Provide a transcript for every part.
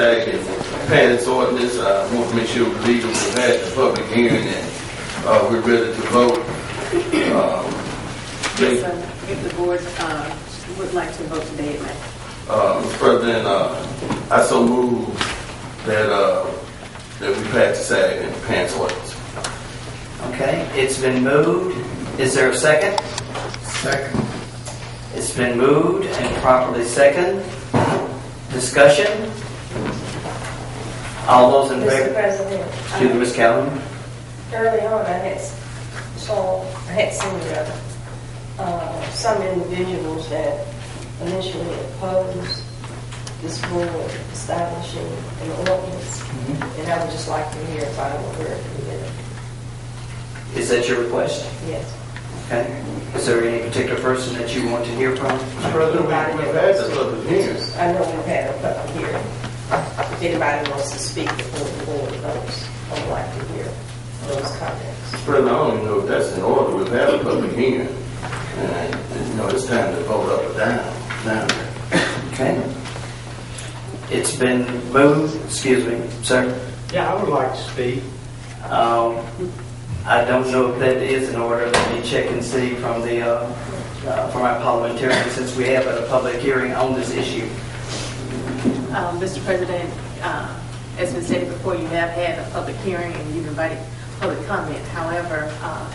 Sagging pants ordinance. I want to make sure we're legal. We've had the public hearing and we're ready to vote. Yes, sir. If the board would like to vote today, it may. Mr. President, I so move that we pass the sagging pants ordinance. Okay, it's been moved. Is there a second? Second. It's been moved and properly second. Discussion? All those in Mr. favor? President, Excuse me, Ms. Calhoun. early on I had seen some individuals that initially opposed this board establishing an ordinance, and I would just like to hear if I were heard from them. Is that your request? Yes. Okay. Is there any particular person that you want to hear from? Mr. President, we've had the public hearing. I know we've had a public hearing. If anybody wants to speak before the board votes, I would like to hear those comments. Mr. President, I don't even know if that's in order. We've had a public hearing. And, it's time to vote up or down there. Okay. It's been moved. Excuse me, sir. Yeah, I would like to speak. I don't know if that is in order. Let me check and see from from our parliamentarian, since we have a public hearing on this issue. Mr. President, as been stated before, you have had a public hearing and you've invited public comment. However,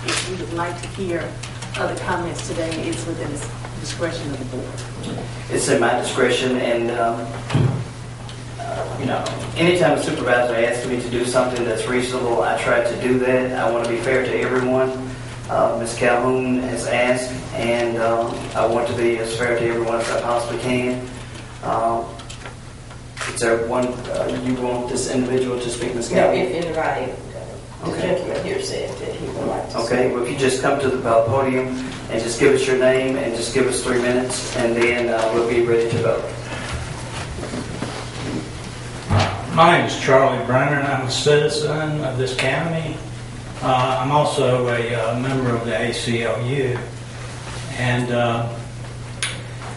if you would like to hear other comments today, it's within the discretion of the board. It's in my discretion, and anytime a supervisor asks me to do something that's reasonable, I try to do that. I want to be fair to everyone. Ms. Calhoun has asked, and I want to be as fair to everyone as I possibly can. Is there one you want this individual to speak, Ms. No, Calhoun? if anybody, the Okay. gentleman here said that he would like to speak. Okay, well, if you just come to the podium and just give us your name and just give us 3 minutes, and then we'll be ready to vote. My name is Charlie Brenner, and I'm a citizen of this county. I'm also a member of the ACLU, and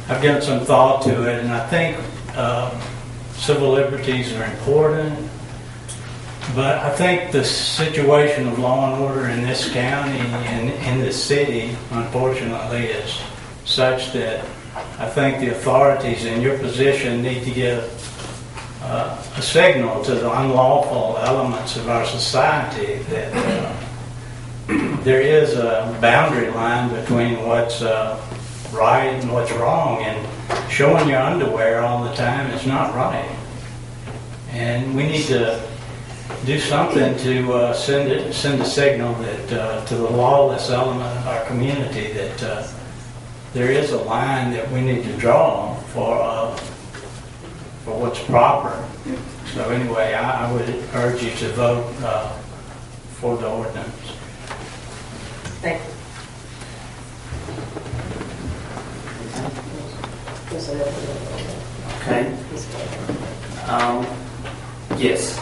I've given some thought to it, and I think civil liberties are important, but I think the situation of law and order in this county and in this city, unfortunately, is such that I think the authorities in your position need to give a signal to the unlawful elements of our society that there is a boundary line between what's right and what's wrong, and showing your underwear all the time is not right. And we need to do something to send a signal that to the lawless element of our community that there is a line that we need to draw for what's proper. So anyway, I would urge you to vote for the ordinance. Thank you. Okay? Yes.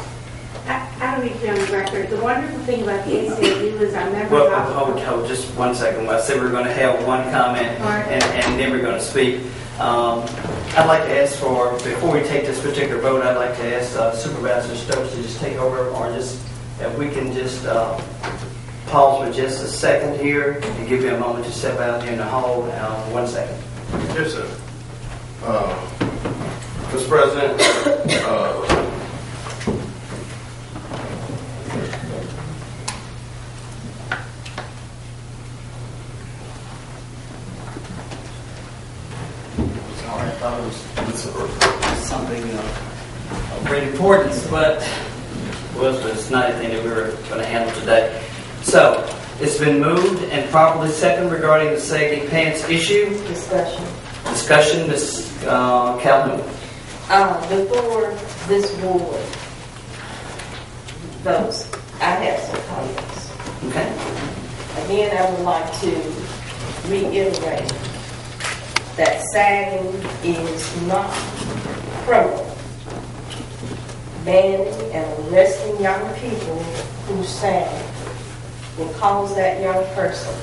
I don't need to be on the record. The wonderful thing about the ACLU is I never Well, got... hold just 1 second. I said we were going to have one comment and then we're going to speak. I'd like to ask before we take this particular vote, I'd like to ask Supervisor Stokes to just take over, or just, if we can just pause for just a second here and give you a moment to step out here in the hall. 1 second. Yes, sir. Mr. President, Sorry, I thought it was something of great importance, but it's not anything that we were going to handle today. So, it's been moved and properly second regarding the sagging pants issue. Discussion, Ms. Calhoun. Before this board votes, I have some comments. Okay. Again, I would like to reiterate that sagging is not criminal. Banning and arresting young people who sag will cause that young person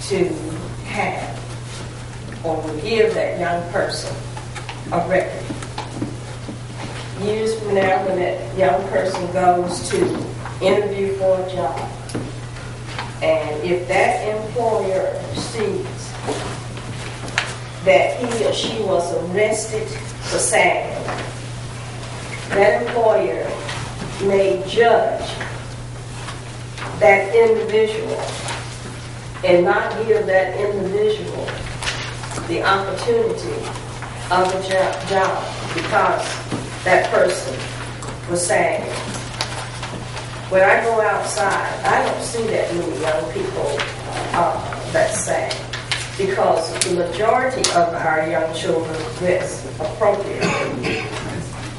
to have or will give that young person a record. years from now, when that young person goes to interview for a job, and if that employer sees that he or she was arrested for sagging, that employer may judge that individual and not give that individual the opportunity of a job because that person was sagging. When I go outside, I don't see that many young people that sag, because the majority of our young children dress appropriately.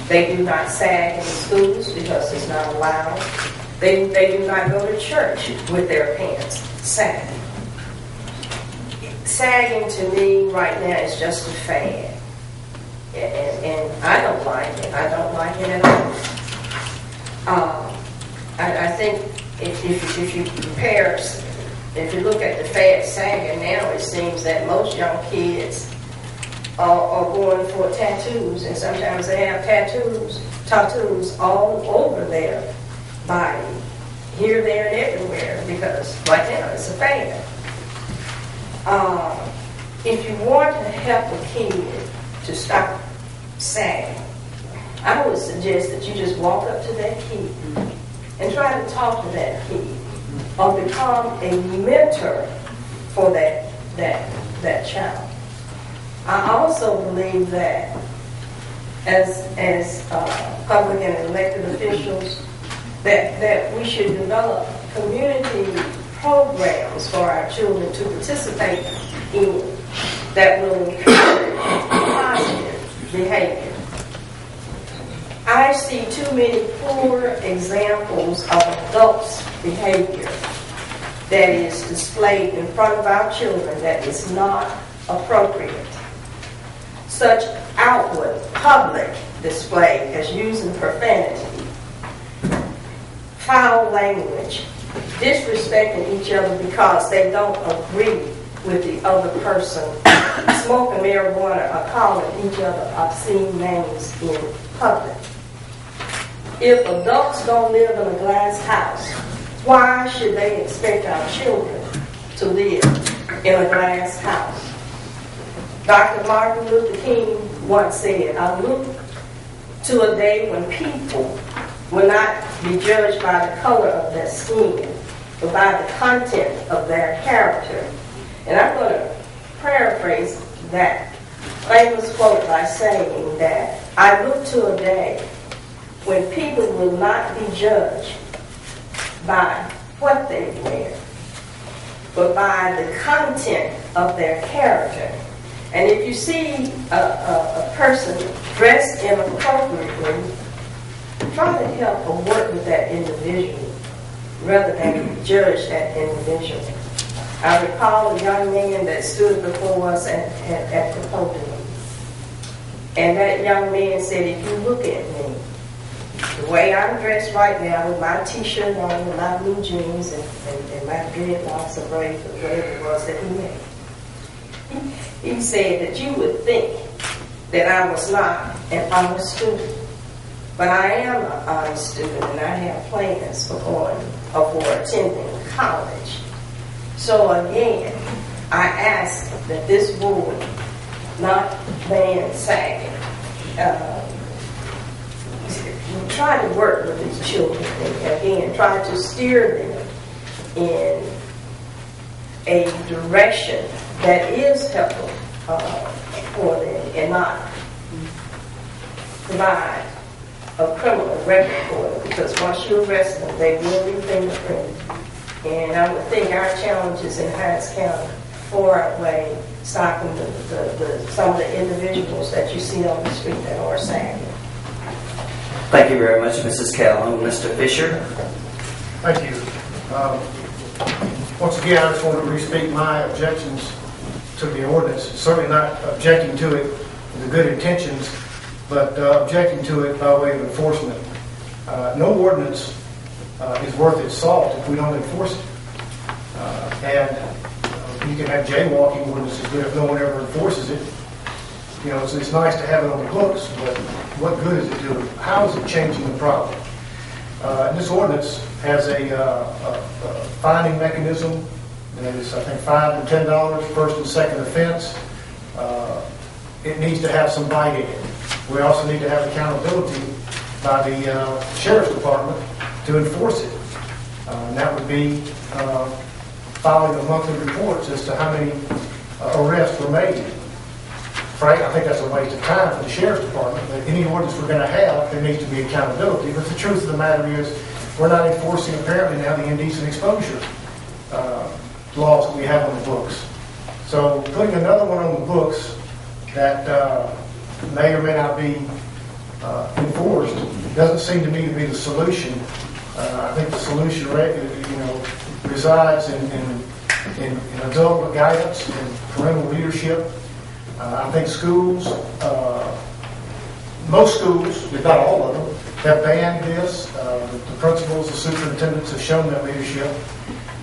They do not sag in schools because it's not allowed. They do not go to church with their pants sagging. Sagging to me right now is just a fad. And I don't like it. I don't like it at all. I think if you compare, if you look at the fad sagging now, it seems that most young kids are going for tattoos, and sometimes they have tattoos all over their body, here, there, and everywhere, because right now it's a fad. If you want to help a kid to stop sagging, I would suggest that you just walk up to that kid and try to talk to that kid, or become a mentor for that child. I also believe that as public and elected officials, that we should develop community programs for our children to participate in that will encourage positive behavior. I see too many poor examples of adults' behavior that is displayed in front of our children that is not appropriate. Such outward, public display as using profanity, foul language, disrespecting each other because they don't agree with the other person, smoking marijuana, or calling each other obscene names in public. If adults don't live in a glass house, why should they expect our children to live in a glass house? Dr. Martin Luther King once said, "I look to a day when people will not be judged by the color of their skin, but by the content of their character." And I'm going to paraphrase that famous quote by saying that I look to a day when people will not be judged by what they wear, but by the content of their character. And if you see a person dressed inappropriately, try to help or work with that individual rather than judge that individual. I recall a young man that stood before us at the podium. And that young man said, "If you look at me, the way I'm dressed right now with my t-shirt on and my blue jeans and my dreadlocks or braids or whatever it was that he made," he said that you would think that I was not an honest student. But I am an honest student, and I have plans for attending college. So again, I ask that this board not ban sagging. Try to work with these children and again try to steer them in a direction that is helpful for them and not provide a criminal record for them, because once you arrest them, they will be fingerprinted. And I would think our challenges in Hinds County far outweigh stopping some of the individuals that you see on the street that are sagging. Thank you very much, Mrs. Calhoun. Mr. Fisher? Thank you. Once again, I just want to restate my objections to the ordinance. Certainly not objecting to it with the good intentions, but objecting to it by way of enforcement. No ordinance is worth its salt if we don't enforce it. And you can have jaywalking ordinances, but if no one ever enforces it, it's nice to have it on the books, but what good is it doing? How is it changing the problem? And this ordinance has a finding mechanism. That is, I think, $5 and $10, first and second offense. It needs to have some bite in it. We also need to have accountability by the sheriff's department to enforce it. And that would be filing a monthly reports as to how many arrests were made. Frank, I think that's a waste of time for the sheriff's department. But any ordinance we're going to have, there needs to be accountability. But the truth of the matter is, we're not enforcing apparently now the indecent exposure laws that we have on the books. So putting another one on the books that may or may not be enforced doesn't seem to me to be the solution. I think the solution, resides in adult guidance and parental leadership. I think schools, most schools, if not all of them, have banned this. The principals, the superintendents have shown that leadership,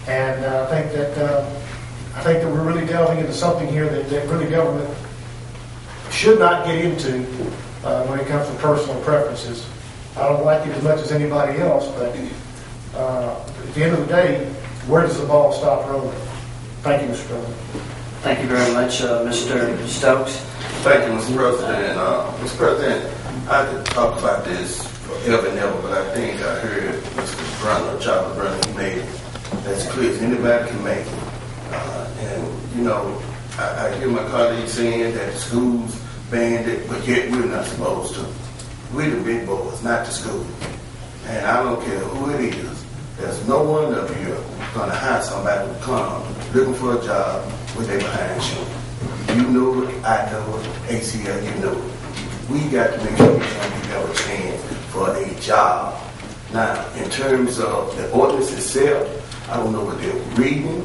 and I think that we're really delving into something here that really government should not get into when it comes to personal preferences. I don't like it as much as anybody else, but at the end of the day, where does the ball stop rolling? Thank you, Mr. President. Thank you very much, Mr. Stokes. Thank you, Mr. President. Mr. President, I could talk about this forever and ever, but I think I heard Mr. Brunner, Charlie Brunner, he made it as clear as anybody can make it. I hear my colleagues saying that the schools banned it, but yet we're not supposed to. We're the big boys, not the school. And I don't care who it is. There's no one up here going to hire somebody to come looking for a job with their behind shoe. You know it, I know it, ACL, you know it. We got to make sure we give them a chance for a job. Now, in terms of the ordinance itself, I don't know what they're reading.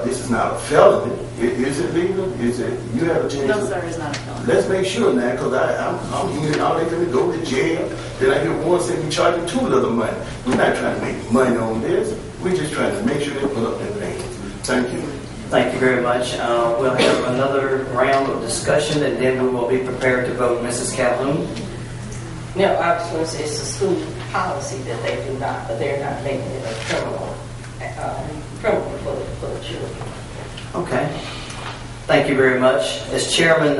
This is not a felony. Is it legal? Is it? You have a chance? No, sir, it's not a felony. Let's make sure now, because I'm hearing all they're going to go to jail. Then I hear one say we charging too little money. We're not trying to make money on this. We're just trying to make sure they put up their pants. Thank you. Thank you very much. We'll have another round of discussion, and then we will be prepared to vote. Mrs. Calhoun? No, I was going to say it's a school policy that they do not, but they're not making it a criminal for the children. Okay. Thank you very much. As chairman,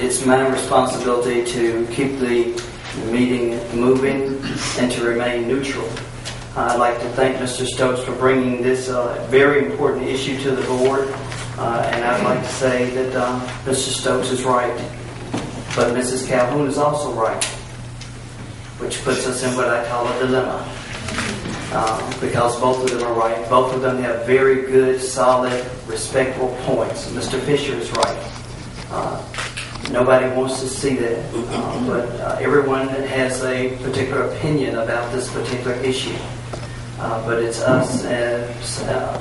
it's my responsibility to keep the meeting moving and to remain neutral. I'd like to thank Mr. Stokes for bringing this very important issue to the board. And I'd like to say that Mr. Stokes is right, but Mrs. Calhoun is also right, which puts us in what I call a dilemma. Because both of them are right. Both of them have very good, solid, respectful points. Mr. Fisher is right. Nobody wants to see that, but everyone has a particular opinion about this particular issue. But it's us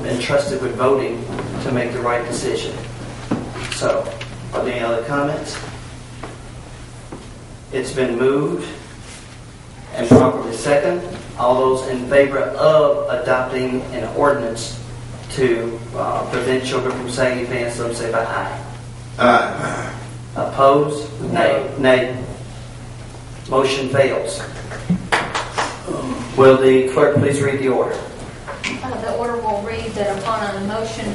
entrusted with voting to make the right decision. So, are there any other comments? It's been moved and properly second. All those in favor of adopting an ordinance to prevent children from sagging pants, let them say by aye. Aye. Opposed? Nay. Nay. Motion fails. Will the clerk please read the order? The order will read that upon a motion,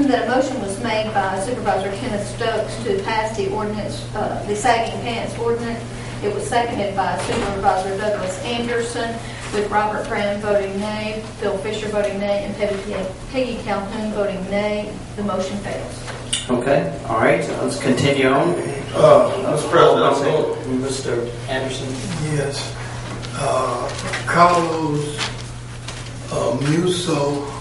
that a motion was made by Supervisor Kenneth Stokes to pass the ordinance, the sagging pants ordinance. It was seconded by Supervisor Douglas Anderson, with Robert Brown voting nay, Phil Fisher voting nay, and Peggy Calhoun voting nay. The motion fails. Okay, all right, let's continue on. Mr. President, Mr. Anderson. Yes. Carlos Musso